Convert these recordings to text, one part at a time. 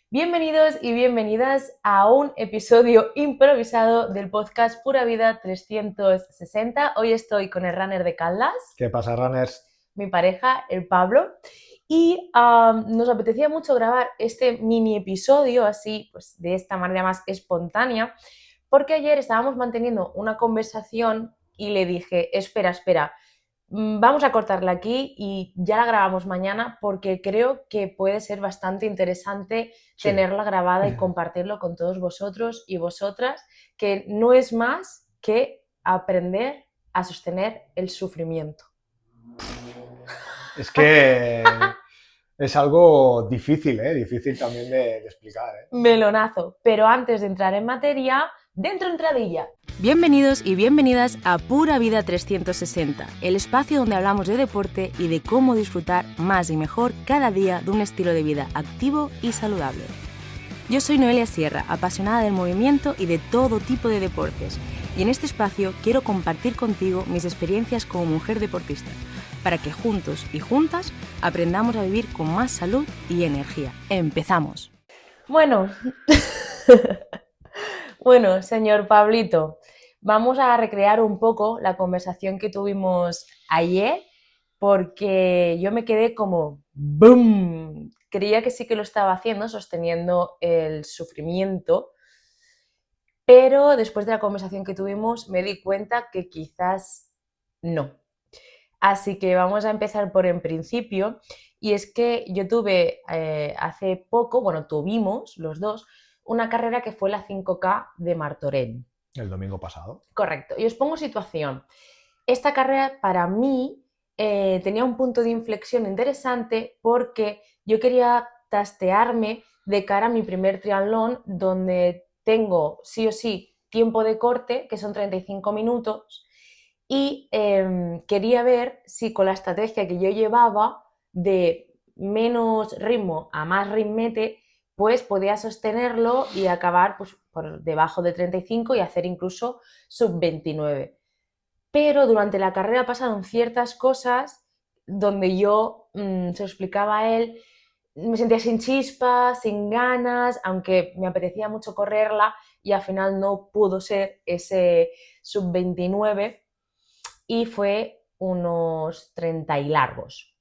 Bienvenidos y bienvenidas a un episodio improvisado del podcast Pura Vida 360. Hoy estoy con el runner de Caldas, ¿Qué pasa, runners? mi pareja, el Pablo, y nos apetecía mucho grabar este mini episodio así, pues de esta manera más espontánea, porque ayer estábamos manteniendo una conversación y le dije, espera, vamos a cortarla aquí y ya la grabamos mañana porque creo que puede ser bastante interesante Sí, tenerla grabada y compartirlo con todos vosotros y vosotras, que no es más que aprender a sostener el sufrimiento. es que es algo difícil, ¿eh? Difícil también de explicar, ¿eh? Melonazo. Pero antes de entrar en materia, dentro entradilla. Bienvenidos y bienvenidas a Pura Vida 360, el espacio donde hablamos de deporte y de cómo disfrutar más y mejor cada día de un estilo de vida activo y saludable. Yo soy Noelia Sierra, apasionada del movimiento y de todo tipo de deportes, y en este espacio quiero compartir contigo mis experiencias como mujer deportista, para que juntos y juntas aprendamos a vivir con más salud y energía. ¡Empezamos! Bueno, bueno, señor Pablito, vamos a recrear un poco la conversación que tuvimos ayer, porque yo me quedé como ¡boom! Creía que sí que lo estaba haciendo, sosteniendo el sufrimiento, pero después de la conversación que tuvimos me di cuenta que quizás no. Así que vamos a empezar por en principio, y es que yo tuve hace poco, bueno, tuvimos los dos, una carrera que fue la 5K de Martorell. El domingo pasado. Correcto. Y os pongo situación. Esta carrera para mí tenía un punto de inflexión interesante porque yo quería tastearme de cara a mi primer triatlón, donde tengo sí o sí tiempo de corte, que son 35 minutos, y quería ver si con la estrategia que yo llevaba de menos ritmo a más ritmete, pues podía sostenerlo y acabar pues, por debajo de 35 y hacer incluso sub 29. Pero durante la carrera pasaron ciertas cosas donde yo, se lo explicaba a él, me sentía sin chispas, sin ganas, aunque me apetecía mucho correrla y al final no pudo ser ese sub 29 y fue unos 30 y largos.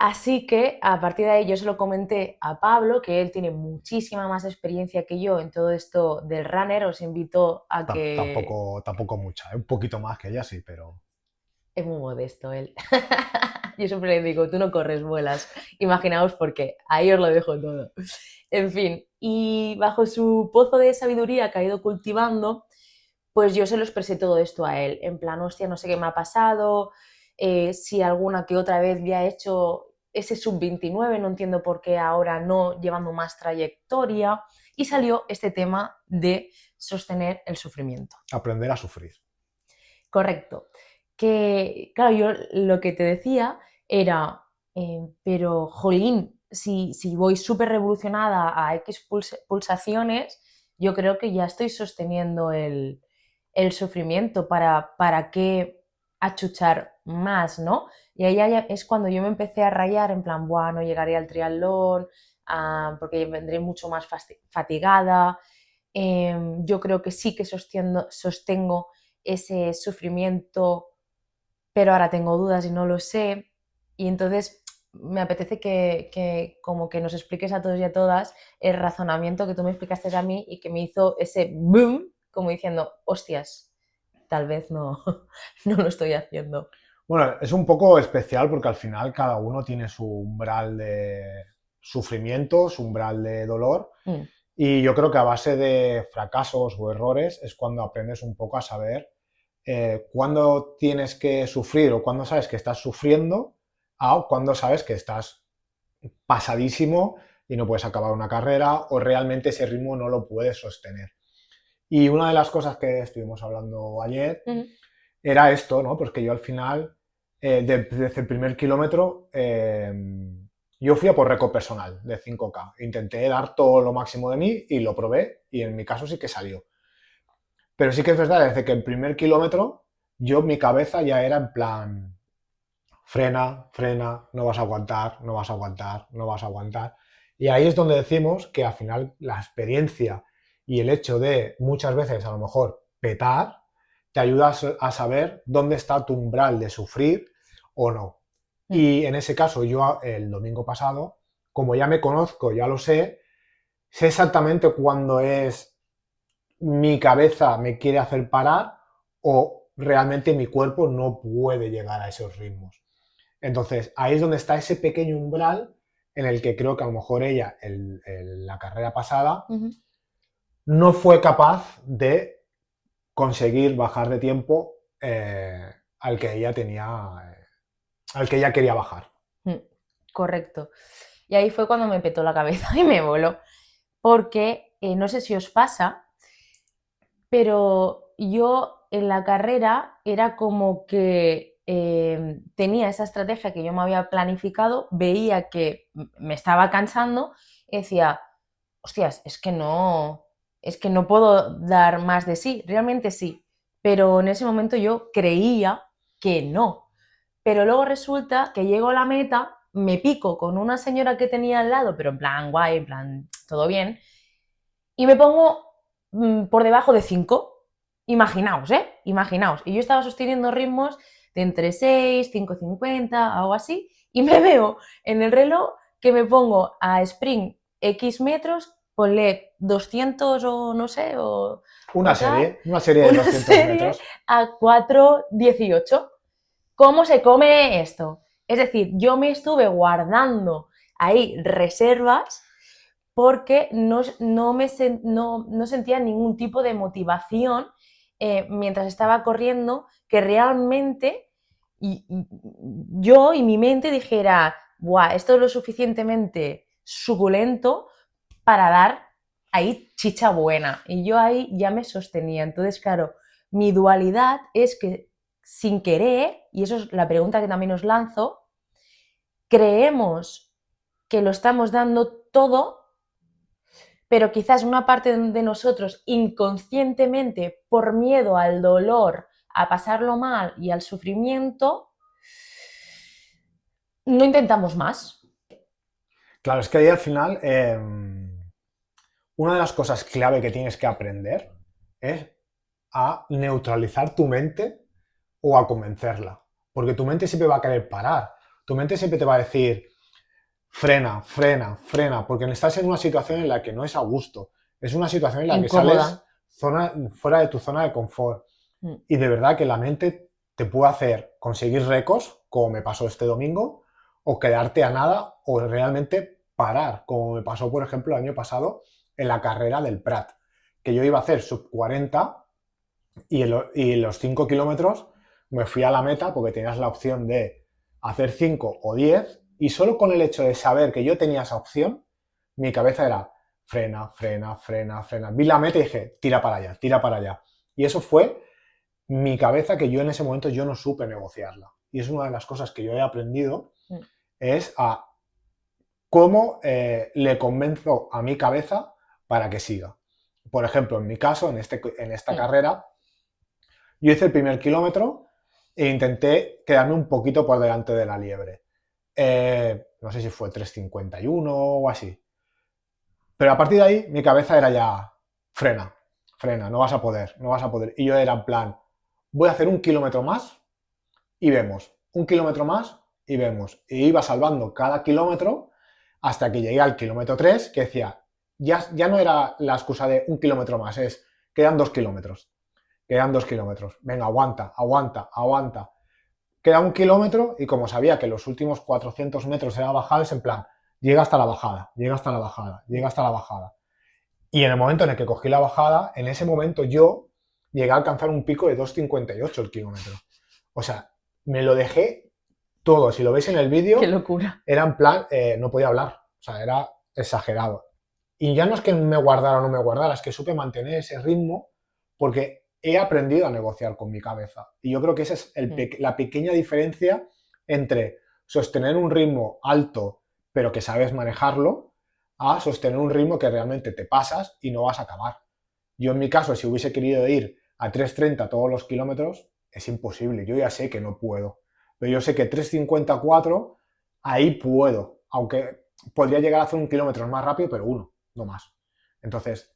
Así que a partir de ahí yo se lo comenté a Pablo, que él tiene muchísima más experiencia que yo en todo esto del runner. Os invito a que... Tampoco mucha, ¿eh? Un poquito más que ella sí, pero... Es muy modesto él. Yo siempre le digo, tú no corres, vuelas. Imaginaos por qué. Ahí os lo dejo todo. En fin, y bajo su pozo de sabiduría que ha ido cultivando, pues yo se lo expresé todo esto a él. En plan, hostia, no sé qué me ha pasado, si alguna que otra vez ya he hecho ese sub-29, no entiendo por qué ahora no, llevando más trayectoria. Y salió este tema de sostener el sufrimiento. Aprender a sufrir. Correcto. Que, claro, yo lo que te decía era, pero jolín, si voy súper revolucionada a X pulsaciones, yo creo que ya estoy sosteniendo el sufrimiento. ¿Para qué achuchar más, no? Y ahí ya es cuando yo me empecé a rayar en plan, buah, no llegaré al triatlón, porque vendré mucho más fatigada. Yo creo que sí que sostengo ese sufrimiento, pero ahora tengo dudas y no lo sé. Y entonces me apetece que como que nos expliques a todos y a todas el razonamiento que tú me explicaste a mí y que me hizo ese boom, como diciendo, hostias, tal vez no, no lo estoy haciendo. Bueno, es un poco especial porque al final cada uno tiene su umbral de sufrimiento, su umbral de dolor. Mm, Y yo creo que a base de fracasos o errores es cuando aprendes un poco a saber cuándo tienes que sufrir o cuándo sabes que estás sufriendo a cuándo sabes que estás pasadísimo y no puedes acabar una carrera o realmente ese ritmo no lo puedes sostener. Y una de las cosas que estuvimos hablando ayer mm, era esto, ¿no? Porque yo al final, desde el primer kilómetro, yo fui a por récord personal de 5K. Intenté dar todo lo máximo de mí y lo probé y en mi caso sí que salió. Pero sí que es verdad, desde que el primer kilómetro, yo mi cabeza ya era en plan, frena, frena, no vas a aguantar, no vas a aguantar, no vas a aguantar. Y ahí es donde decimos que al final la experiencia y el hecho de muchas veces a lo mejor petar te ayuda a saber dónde está tu umbral de sufrir o no. Mm. Y en ese caso yo el domingo pasado, como ya me conozco, ya lo sé exactamente cuándo es mi cabeza me quiere hacer parar o realmente mi cuerpo no puede llegar a esos ritmos. Entonces, ahí es donde está ese pequeño umbral en el que creo que a lo mejor ella, en la carrera pasada, Ujú. no fue capaz de conseguir bajar de tiempo al que ella tenía, al que ella quería bajar. Mm, correcto. Y ahí fue cuando me petó la cabeza y me voló. Porque no sé si os pasa, pero yo en la carrera era como que tenía esa estrategia que yo me había planificado, veía que me estaba cansando y decía, hostias, es que no puedo dar más de sí, realmente sí, pero en ese momento yo creía que no. Pero luego resulta que llego a la meta, me pico con una señora que tenía al lado, pero en plan guay, en plan todo bien, y me pongo por debajo de 5. Imaginaos, ¿eh? Imaginaos. Y yo estaba sosteniendo ritmos de entre 6, 5,50, algo así, y me veo en el reloj que me pongo a sprint X metros, ponle 200 o no sé, o tal, Una serie de una 200 serie metros. a 4,18. ¿Cómo se come esto? Es decir, yo me estuve guardando ahí reservas porque no sentía ningún tipo de motivación mientras estaba corriendo que realmente yo y mi mente dijera, Buah, esto es lo suficientemente suculento para dar ahí chicha buena. Y yo ahí ya me sostenía. Entonces, claro, mi dualidad es que sin querer, y eso es la pregunta que también os lanzo, creemos que lo estamos dando todo, pero quizás una parte de nosotros inconscientemente, por miedo al dolor, a pasarlo mal y al sufrimiento, no intentamos más. Claro, es que ahí al final una de las cosas clave que tienes que aprender es a neutralizar tu mente o a convencerla. Porque tu mente siempre va a querer parar. Tu mente siempre te va a decir, frena, frena, frena, porque estás en una situación en la que no es a gusto. Es una situación en la que Incómoda. sales fuera de tu zona de confort. Mm. Y de verdad que la mente te puede hacer conseguir récords, como me pasó este domingo, o quedarte a nada, o realmente parar, como me pasó, por ejemplo, el año pasado en la carrera del Prat, que yo iba a hacer sub 40 y en los 5 kilómetros me fui a la meta porque tenías la opción de hacer 5 o 10 y solo con el hecho de saber que yo tenía esa opción, mi cabeza era frena, frena, frena, frena. Vi la meta y dije, tira para allá, tira para allá. Y eso fue mi cabeza que yo en ese momento yo no supe negociarla. Y es una de las cosas que yo he aprendido, Mm. es a cómo le convenzo a mi cabeza para que siga. Por ejemplo, en mi caso, en esta Mm. carrera, yo hice el primer kilómetro e intenté quedarme un poquito por delante de la liebre. No sé si fue 3,51 o así. Pero a partir de ahí mi cabeza era ya, frena, frena, no vas a poder, no vas a poder. Y yo era en plan, voy a hacer un kilómetro más y vemos, un kilómetro más y vemos. Y iba salvando cada kilómetro hasta que llegué al kilómetro 3 que decía, ya no era la excusa de un kilómetro más, es, quedan 2 kilómetros. Quedan 2 kilómetros. Venga, aguanta, aguanta, aguanta. Queda un kilómetro y como sabía que los últimos 400 metros era bajada, es en plan, llega hasta la bajada, llega hasta la bajada, llega hasta la bajada. Y en el momento en el que cogí la bajada, en ese momento yo llegué a alcanzar un pico de 2,58 el kilómetro. O sea, me lo dejé todo. Si lo veis en el Qué vídeo, locura. era en plan, no podía hablar. O sea, era exagerado. Y ya no es que me guardara o no me guardara, es que supe mantener ese ritmo porque he aprendido a negociar con mi cabeza. Y yo creo que esa es Mm. la pequeña diferencia entre sostener un ritmo alto pero que sabes manejarlo a sostener un ritmo que realmente te pasas y no vas a acabar. Yo en mi caso, si hubiese querido ir a 3,30 todos los kilómetros, es imposible. Yo ya sé que no puedo. Pero yo sé que 3,54 ahí puedo. Aunque podría llegar a hacer 1 kilómetro más rápido, pero uno, no más. Entonces,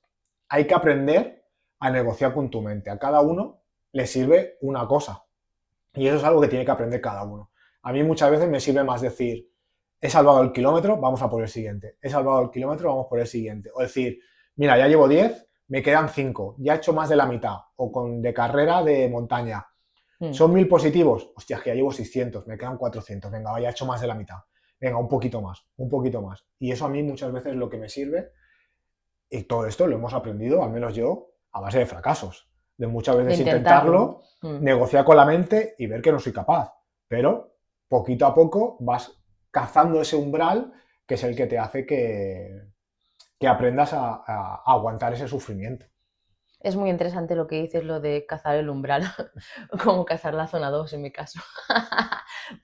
hay que aprender a negociar con tu mente. A cada uno le sirve una cosa. Y eso es algo que tiene que aprender cada uno. A mí muchas veces me sirve más decir, he salvado el kilómetro, vamos a por el siguiente. He salvado el kilómetro, vamos por el siguiente. O decir, mira, ya llevo 10, me quedan 5, ya he hecho más de la mitad. O de carrera de montaña. Son 1000 positivos. Hostia, es que ya llevo 600, me quedan 400. Venga, ya he hecho más de la mitad. Venga, un poquito más, un poquito más. Y eso a mí muchas veces es lo que me sirve. Y todo esto lo hemos aprendido, al menos yo, a base de fracasos. De muchas De veces intentarlo. intentarlo, negociar con la mente y ver que no soy capaz. Pero poquito a poco vas cazando ese umbral que es el que te hace que aprendas a aguantar ese sufrimiento. Es muy interesante lo que dices, lo de cazar el umbral, como cazar la zona 2 en mi caso.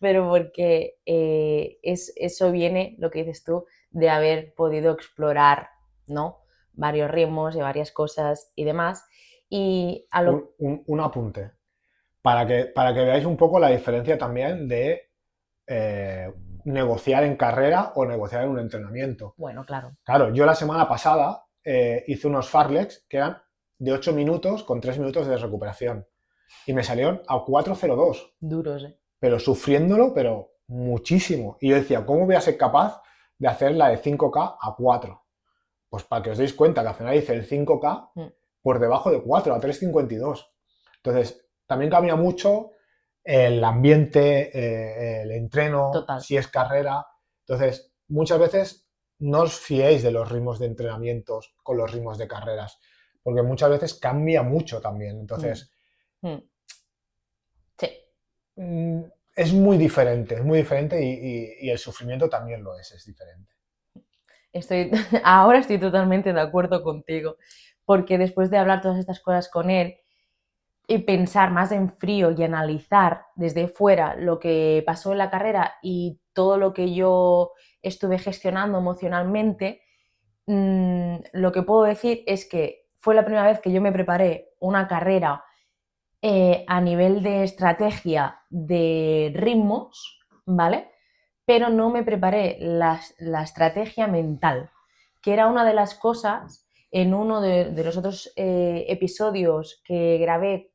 Pero porque eso viene, lo que dices tú, de haber podido explorar, ¿no? Varios ritmos y varias cosas y demás. Y a lo... Un apunte, para que veáis un poco la diferencia también de negociar en carrera o negociar en un entrenamiento. Bueno, claro. Claro, yo la semana pasada hice unos farlex que eran de 8 minutos con 3 minutos de recuperación. Y me salieron a 4:02. Duros, ¿eh? Pero sufriéndolo, pero muchísimo. Y yo decía, ¿cómo voy a ser capaz de hacer la de 5K a 4? Pues para que os deis cuenta que al final hice el 5K por debajo de 4, a 3:52. Entonces, también cambia mucho el ambiente, el entreno, Total. si es carrera. Entonces, muchas veces no os fiéis de los ritmos de entrenamientos con los ritmos de carreras, porque muchas veces cambia mucho también. Entonces, sí. es muy diferente y el sufrimiento también lo es diferente. Ahora estoy totalmente de acuerdo contigo, porque después de hablar todas estas cosas con él y pensar más en frío y analizar desde fuera lo que pasó en la carrera y todo lo que yo estuve gestionando emocionalmente, lo que puedo decir es que fue la primera vez que yo me preparé una carrera a nivel de estrategia de ritmos, ¿vale? Pero no me preparé la estrategia mental, que era una de las cosas en uno de los otros episodios que grabé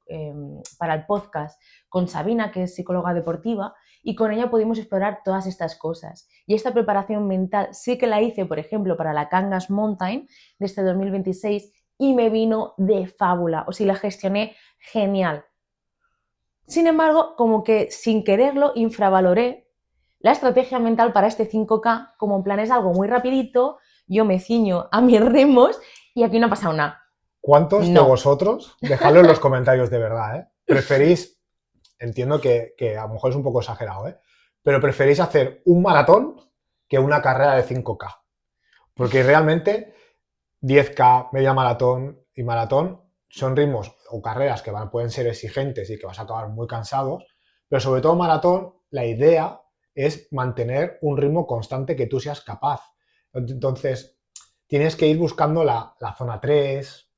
para el podcast con Sabina, que es psicóloga deportiva, y con ella pudimos explorar todas estas cosas. Y esta preparación mental sí que la hice, por ejemplo, para la Cangas Mountain de este 2026 y me vino de fábula, o sea, la gestioné genial. Sin embargo, como que sin quererlo infravaloré la estrategia mental para este 5K, como en plan es algo muy rapidito, yo me ciño a mis ritmos y aquí no ha pasado nada. ¿Cuántos de No. vosotros, dejadlo en los comentarios de verdad, preferís, entiendo que a lo mejor es un poco exagerado, pero preferís hacer un maratón que una carrera de 5K? Porque realmente 10K, media maratón y maratón son ritmos o carreras que pueden ser exigentes y que vas a acabar muy cansados, pero sobre todo maratón, la idea es mantener un ritmo constante que tú seas capaz. Entonces, tienes que ir buscando la zona 3,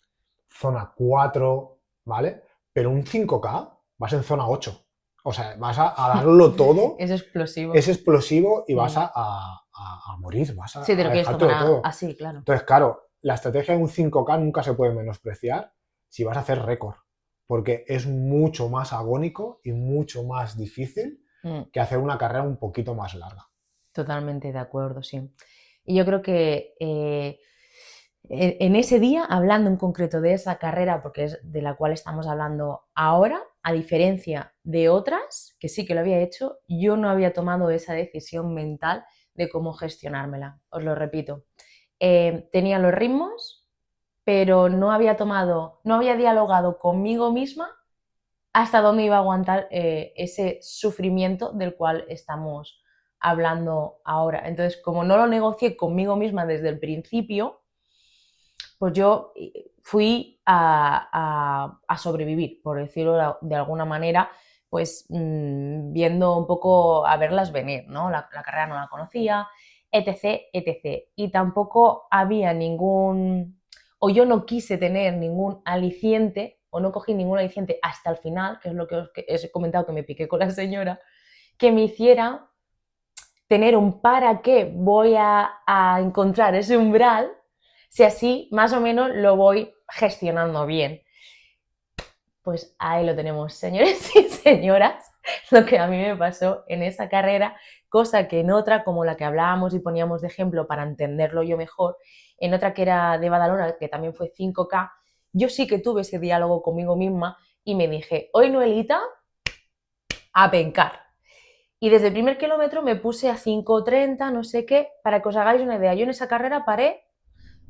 zona 4, ¿vale? Pero un 5K vas en zona 8. O sea, vas a darlo todo. Es explosivo. Es explosivo y vas a morir, vas Sí, te lo a quieres dejártelo tomar todo. así, claro. Entonces, claro, la estrategia de un 5K nunca se puede menospreciar si vas a hacer récord, porque es mucho más agónico y mucho más difícil que hacer una carrera un poquito más larga. Totalmente de acuerdo, sí. Y yo creo que en ese día, hablando en concreto de esa carrera, porque es de la cual estamos hablando ahora, a diferencia de otras, que sí que lo había hecho, yo no había tomado esa decisión mental de cómo gestionármela. Os lo repito. Tenía los ritmos, pero no había dialogado conmigo misma hasta dónde iba a aguantar ese sufrimiento del cual estamos hablando ahora. Entonces, como no lo negocié conmigo misma desde el principio, pues yo fui a sobrevivir, por decirlo de alguna manera, pues viendo un poco a verlas venir, ¿no? La carrera no la conocía, etc, etc. Y tampoco había o yo no quise tener ningún aliciente, o no cogí ningún aliciente hasta el final, que es lo que os he comentado que me piqué con la señora, que me hiciera tener un para qué voy a encontrar ese umbral, si así más o menos lo voy gestionando bien. Pues ahí lo tenemos, señores y señoras, lo que a mí me pasó en esa carrera, cosa que en otra, como la que hablábamos y poníamos de ejemplo para entenderlo yo mejor, en otra que era de Badalona, que también fue 5K, yo sí que tuve ese diálogo conmigo misma y me dije, hoy Noelita, a pencar. Y desde el primer kilómetro me puse a 5:30, no sé qué, para que os hagáis una idea. Yo en esa carrera paré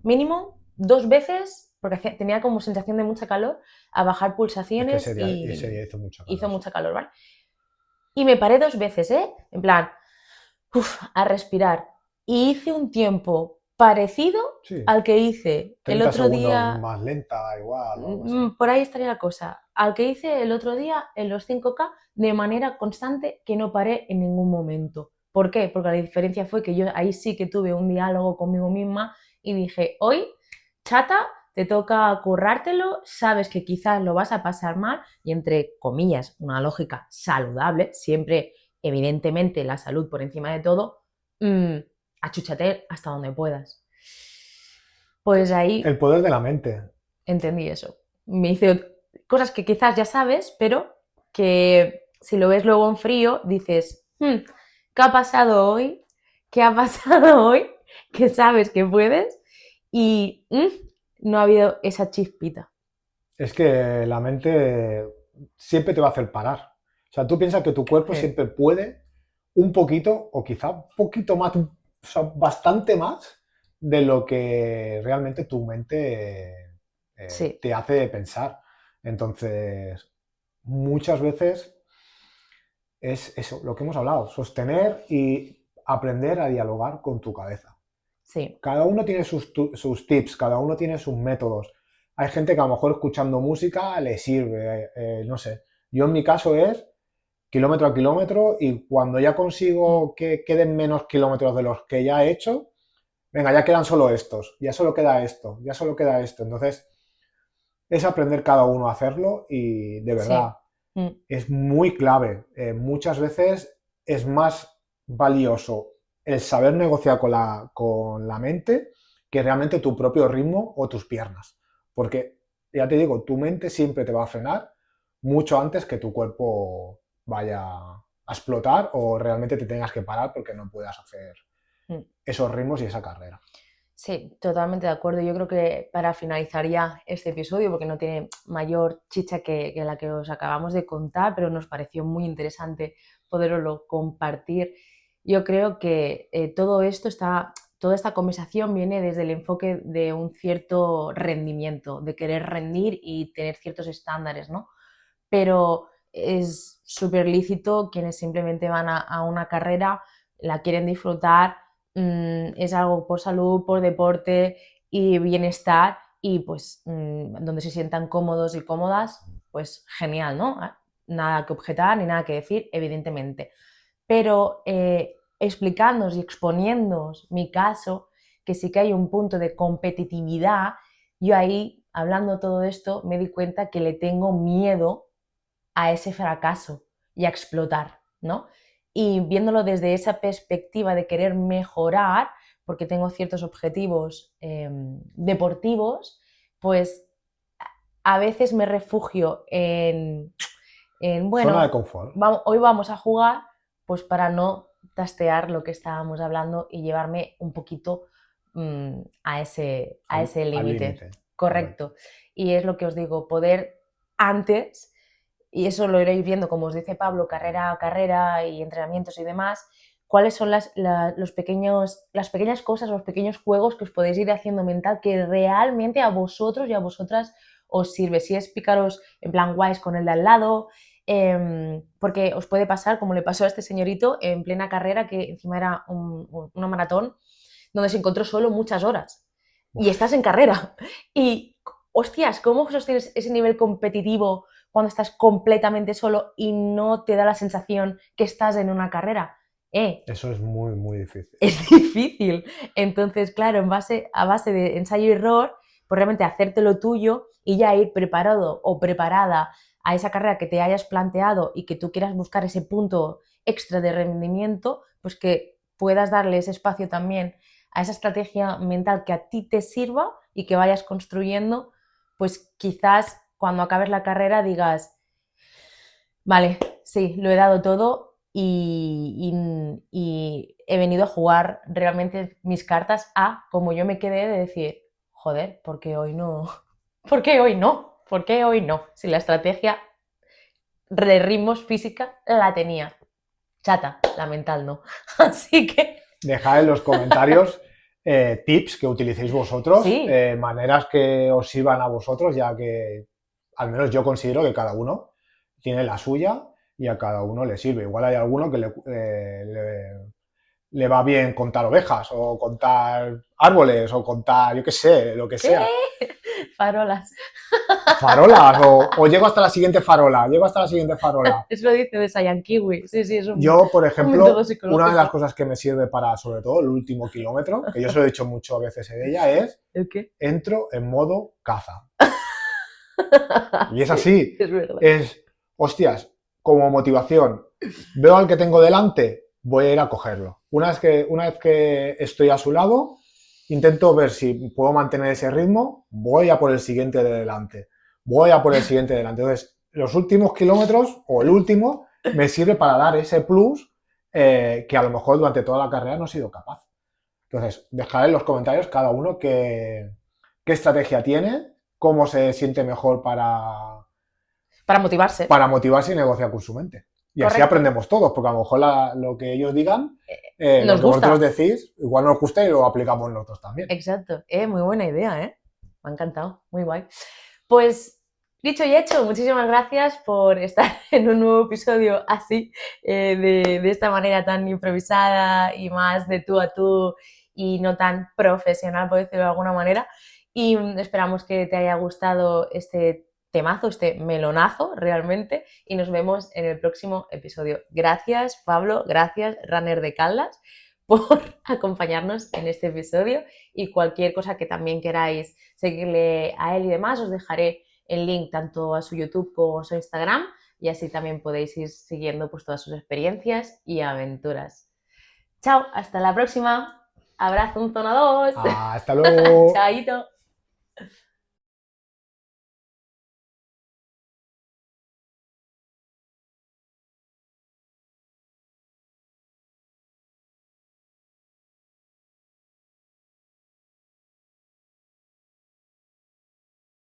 mínimo 2 veces, porque tenía como sensación de mucha calor, a bajar Es que pulsaciones ese día y hizo mucho hizo calor, sí. mucha calor, ¿vale? Y me paré 2 veces, ¿eh? En plan, a respirar. Y hice un tiempo parecido Sí, al que hice el 30 otro segundos día, más lenta, igual, o algo así. por ahí estaría la cosa, al que hice el otro día en los 5K de manera constante que no paré en ningún momento. ¿Por qué? Porque la diferencia fue que yo ahí sí que tuve un diálogo conmigo misma y dije, hoy, chata, te toca currártelo, sabes que quizás lo vas a pasar mal y entre comillas, una lógica saludable, siempre evidentemente la salud por encima de todo, achúchate hasta donde puedas. Pues ahí El poder de la mente. entendí eso. Me hice cosas que quizás ya sabes, pero que si lo ves luego en frío, dices, ¿qué ha pasado hoy? ¿Qué ha pasado hoy? Que sabes que puedes y no ha habido esa chispita. Es que la mente siempre te va a hacer parar. O sea, tú piensas que tu cuerpo siempre puede un poquito, o quizá un poquito más, o sea, bastante más de lo que realmente tu mente Sí, te hace pensar. Entonces, muchas veces es eso, lo que hemos hablado, sostener y aprender a dialogar con tu cabeza. sí, Cada uno tiene sus tips, cada uno tiene sus métodos. Hay gente que a lo mejor escuchando música le sirve, no sé. Yo en mi caso es kilómetro a kilómetro y cuando ya consigo que queden menos kilómetros de los que ya he hecho, venga, ya quedan solo estos, ya solo queda esto, ya solo queda esto. Entonces es aprender cada uno a hacerlo y de sí, verdad es muy clave. Muchas veces es más valioso el saber negociar con la mente que realmente tu propio ritmo o tus piernas. Porque, ya te digo, tu mente siempre te va a frenar mucho antes que tu cuerpo vaya a explotar o realmente te tengas que parar porque no puedas hacer mm. esos ritmos y esa carrera. Sí, totalmente de acuerdo. Yo creo que para finalizar ya este episodio, porque no tiene mayor chicha que la que os acabamos de contar, pero nos pareció muy interesante poderoslo compartir. Yo creo que toda esta conversación viene desde el enfoque de un cierto rendimiento, de querer rendir y tener ciertos estándares, ¿no? Pero es súper lícito quienes simplemente van a una carrera, la quieren disfrutar, es algo por salud, por deporte y bienestar y pues donde se sientan cómodos y cómodas, pues genial, ¿no? Nada que objetar ni nada que decir, evidentemente. Pero explicándoos y exponiéndoos mi caso, que sí que hay un punto de competitividad, yo ahí, hablando todo esto, me di cuenta que le tengo miedo a ese fracaso y a explotar, ¿no? Y viéndolo desde esa perspectiva de querer mejorar, porque tengo ciertos objetivos deportivos, pues a veces me refugio Zona de bueno, confort. hoy vamos a jugar, pues para no tastear lo que estábamos hablando y llevarme un poquito a ese Al límite. límite. Correcto. Correcto. Y es lo que os digo, poder antes y eso lo iréis viendo, como os dice Pablo, carrera a carrera y entrenamientos y demás, cuáles son los las pequeñas cosas, los pequeños juegos que os podéis ir haciendo mental que realmente a vosotros y a vosotras os sirve. Si es picaros en plan guays con el de al lado, porque os puede pasar, como le pasó a este señorito en plena carrera, que encima era una maratón, donde se encontró solo muchas horas. Y estás en carrera. Y, hostias, ¿cómo sostienes ese nivel competitivo cuando estás completamente solo y no te da la sensación que estás en una carrera? Eso es muy, muy difícil. Es difícil. Entonces, claro, a base de ensayo y error, pues realmente hacerte lo tuyo y ya ir preparado o preparada a esa carrera que te hayas planteado y que tú quieras buscar ese punto extra de rendimiento, pues que puedas darle ese espacio también a esa estrategia mental que a ti te sirva y que vayas construyendo, pues quizás cuando acabes la carrera digas, vale, sí, lo he dado todo y he venido a jugar realmente mis cartas a como yo me quedé de decir, joder, ¿por qué hoy no? ¿Por qué hoy no? ¿Por qué hoy no? Si la estrategia de ritmos física la tenía. Chata, la mental no. Así que... Dejad en los comentarios tips que utilicéis vosotros, Sí. maneras que os sirvan a vosotros, ya que al menos yo considero que cada uno tiene la suya y a cada uno le sirve. Igual hay alguno que le va bien contar ovejas o contar árboles o contar, yo qué sé, lo que ¿Qué? sea. Farolas. Farolas o llego hasta la siguiente farola, llego hasta la siguiente farola. Eso lo dice de Saiyan Kiwi. Sí, sí, es Yo, por un método ejemplo, una de las psicológico. cosas que me sirve para, sobre todo, el último kilómetro, que yo se lo he dicho mucho a veces en ella, es ¿El qué? entro en modo caza. Y es Sí, así, es verdad. es, hostias, como motivación, veo al que tengo delante, voy a ir a cogerlo. Una vez que estoy a su lado, intento ver si puedo mantener ese ritmo, voy a por el siguiente de delante, voy a por el siguiente de delante. Entonces, los últimos kilómetros o el último me sirve para dar ese plus que a lo mejor durante toda la carrera no he sido capaz. Entonces, dejad en los comentarios cada uno qué estrategia tiene, cómo se siente mejor Para motivarse. para motivarse y negociar con su mente. Y así Correcto. aprendemos todos, porque a lo mejor lo que ellos digan, lo Nos que vosotros gusta. decís, igual nos gusta y lo aplicamos nosotros también. Exacto. Muy buena idea, ¿eh? Me ha encantado. Muy guay. Pues, dicho y hecho, muchísimas gracias por estar en un nuevo episodio así, de esta manera tan improvisada y más de tú a tú y no tan profesional, por decirlo de alguna manera. Y esperamos que te haya gustado este temazo, este melonazo realmente, y nos vemos en el próximo episodio. Gracias, Pablo, gracias, Runner de Caldas, por acompañarnos en este episodio y cualquier cosa que también queráis seguirle a él y demás, os dejaré el link tanto a su YouTube como a su Instagram y así también podéis ir siguiendo pues todas sus experiencias y aventuras. Chao, hasta la próxima. Abrazo, un zona 2. Hasta luego. Chaito.